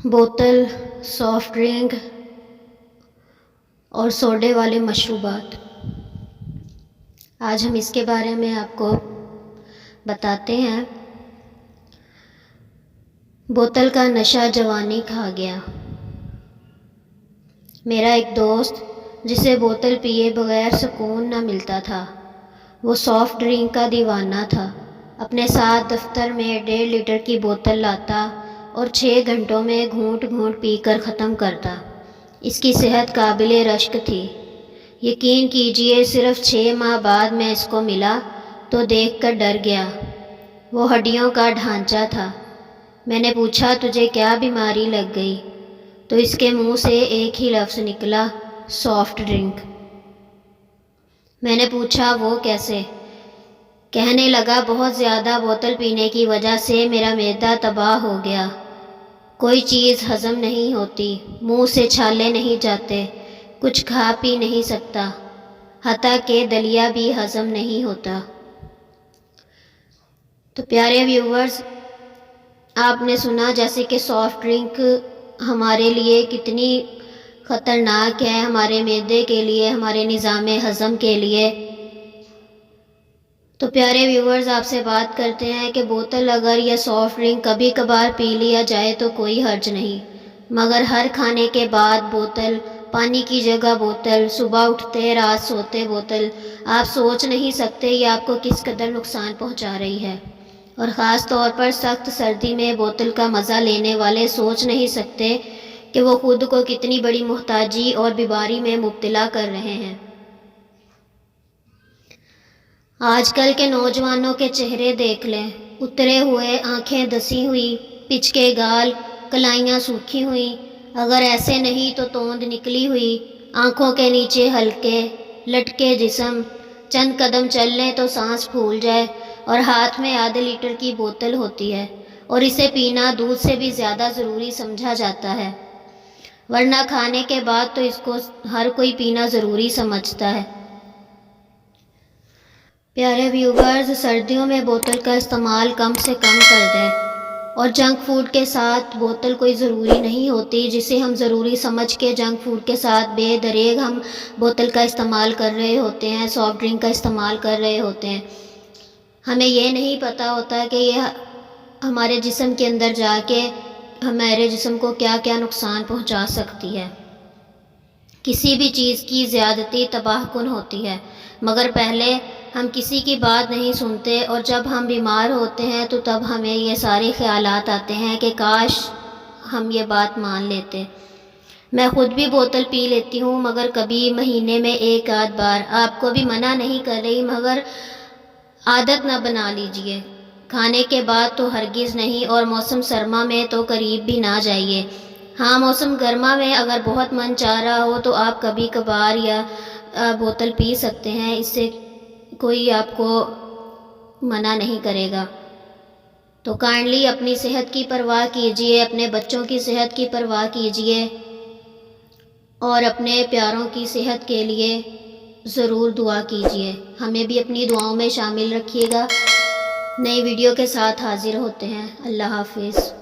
بوتل، soft drink اور سوڈے والے مشروبات۔ آج ہم اس کے بارے میں آپ کو بتاتے ہیں۔ بوتل کا نشہ جوانی کھا گیا۔ میرا ایک دوست جسے بوتل پیے بغیر سکون نہ ملتا تھا، وہ سافٹ ڈرنک کا دیوانہ تھا۔ اپنے ساتھ دفتر میں 1.5 لیٹر کی بوتل لاتا اور 6 گھنٹوں میں گھونٹ گھونٹ پی کر ختم کرتا۔ اس کی صحت قابل رشک تھی۔ یقین کیجئے صرف 6 ماہ بعد میں اس کو ملا تو دیکھ کر ڈر گیا۔ وہ ہڈیوں کا ڈھانچہ تھا۔ میں نے پوچھا تجھے کیا بیماری لگ گئی؟ تو اس کے منہ سے ایک ہی لفظ نکلا، سافٹ ڈرنک۔ میں نے پوچھا وہ کیسے؟ کہنے لگا بہت زیادہ بوتل پینے کی وجہ سے میرا معدہ تباہ ہو گیا۔ کوئی چیز ہضم نہیں ہوتی، منہ سے چھالے نہیں جاتے، کچھ کھا پی نہیں سکتا، حتیٰ کہ دلیا بھی ہضم نہیں ہوتا۔ تو پیارے ویورز، آپ نے سنا جیسے کہ سافٹ ڈرنک ہمارے لیے کتنی خطرناک ہے، ہمارے معدے کے لیے، ہمارے نظام ہضم کے لیے۔ تو پیارے ویورز، آپ سے بات کرتے ہیں کہ بوتل اگر یا سافٹ ڈرنک کبھی کبھار پی لیا جائے تو کوئی حرج نہیں، مگر ہر کھانے کے بعد بوتل، پانی کی جگہ بوتل، صبح اٹھتے رات سوتے بوتل، آپ سوچ نہیں سکتے یہ آپ کو کس قدر نقصان پہنچا رہی ہے۔ اور خاص طور پر سخت سردی میں بوتل کا مزہ لینے والے سوچ نہیں سکتے کہ وہ خود کو کتنی بڑی محتاجی اور بیماری میں مبتلا کر رہے ہیں۔ آج کل کے نوجوانوں کے چہرے دیکھ لیں، اترے ہوئے، آنکھیں دسی ہوئی، پچکے گال، کلائیاں سوکھی ہوئی، اگر ایسے نہیں تو توند نکلی ہوئی، آنکھوں کے نیچے ہلکے لٹکے جسم، چند قدم چل لیں تو سانس پھول جائے، اور ہاتھ میں آدھے لیٹر کی بوتل ہوتی ہے، اور اسے پینا دودھ سے بھی زیادہ ضروری سمجھا جاتا ہے، ورنہ کھانے کے بعد تو اس کو ہر کوئی پینا ضروری سمجھتا ہے۔ پیارے ویورز، سردیوں میں بوتل کا استعمال کم سے کم کر دیں، اور جنک فوڈ کے ساتھ بوتل کوئی ضروری نہیں ہوتی جسے ہم ضروری سمجھ کے جنک فوڈ کے ساتھ بے دریغ ہم بوتل کا استعمال کر رہے ہوتے ہیں، سافٹ ڈرنک کا استعمال کر رہے ہوتے ہیں۔ ہمیں یہ نہیں پتہ ہوتا کہ یہ ہمارے جسم کے اندر جا کے ہمارے جسم کو کیا کیا نقصان پہنچا سکتی ہے۔ کسی بھی چیز کی زیادتی تباہ کن ہوتی ہے، مگر پہلے ہم کسی کی بات نہیں سنتے، اور جب ہم بیمار ہوتے ہیں تو تب ہمیں یہ سارے خیالات آتے ہیں کہ کاش ہم یہ بات مان لیتے۔ میں خود بھی بوتل پی لیتی ہوں، مگر کبھی مہینے میں 1 بار۔ آپ کو بھی منع نہیں کر رہی، مگر عادت نہ بنا لیجئے۔ کھانے کے بعد تو ہرگز نہیں، اور موسم سرما میں تو قریب بھی نہ جائیے۔ ہاں، موسم گرما میں اگر بہت من چاہ رہا ہو تو آپ کبھی کبھار یا بوتل پی سکتے ہیں، اس سے کوئی آپ کو منع نہیں کرے گا۔ تو کائنڈلی اپنی صحت کی پرواہ کیجئے، اپنے بچوں کی صحت کی پرواہ کیجئے، اور اپنے پیاروں کی صحت کے لیے ضرور دعا کیجئے۔ ہمیں بھی اپنی دعاؤں میں شامل رکھیے گا۔ نئی ویڈیو کے ساتھ حاضر ہوتے ہیں۔ اللہ حافظ۔